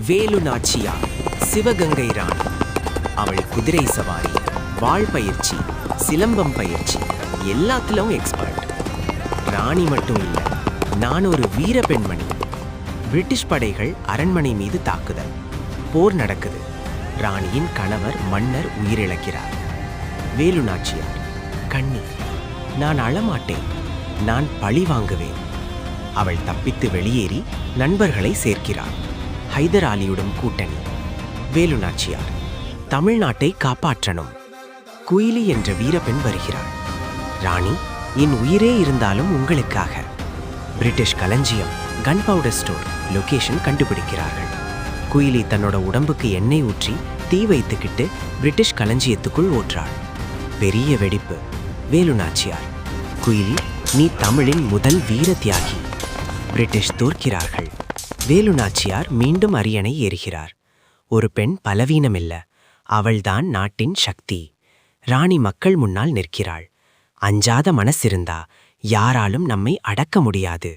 வேலு நாச்சியார் சிவகங்கை ராணி. அவள் குதிரை சவாரி, வாழ் பயிற்சி, சிலம்பம் பயிற்சி எல்லாத்திலும் எக்ஸ்பர்ட். ராணி மட்டும் இல்லை, நான் ஒரு வீர பெண்மணி. பிரிட்டிஷ் படைகள் அரண்மனை மீது தாக்குதல், போர் நடக்குது. ராணியின் கணவர் மன்னர் உயிரிழக்கிறார். வேலு நாச்சியார் கண்ணீர். நான் அழமாட்டேன், நான் பழி வாங்குவேன். அவள் தப்பித்து வெளியேறி நண்பர்களை சேர்க்கிறார். ஹைதர் அலியுடன் கூட்டணி. வேலு நாச்சியார் தமிழ்நாட்டை காப்பாற்றணும். குயிலி என்ற வீரப்பெண் வருகிறாள். ராணி, என் உயிரே இருந்தாலும் உங்களுக்காக. பிரிட்டிஷ் களஞ்சியம், கன் பவுடர் ஸ்டோர் லொகேஷன் கண்டுபிடிக்கிறார்கள். குயிலி தன்னோட உடம்புக்கு எண்ணெய் ஊற்றி தீ வைத்துக்கிட்டு பிரிட்டிஷ் களஞ்சியத்துக்குள் ஓற்றாள். பெரிய வெடிப்பு. வேலு நாச்சியார், குயிலி, நீ தமிழின் முதல் வீர தியாகி. பிரிட்டிஷ் தோற்கிறார்கள். வேலு நாச்சியார் மீண்டும் அரியணை ஏறுகிறார். ஒரு பெண் பலவீனமில்ல, அவள்தான் நாட்டின் சக்தி. ராணி மக்கள் முன்னால் நிற்கிறாள். அஞ்சாத மனசிருந்தா யாராலும் நம்மை அடக்க முடியாது.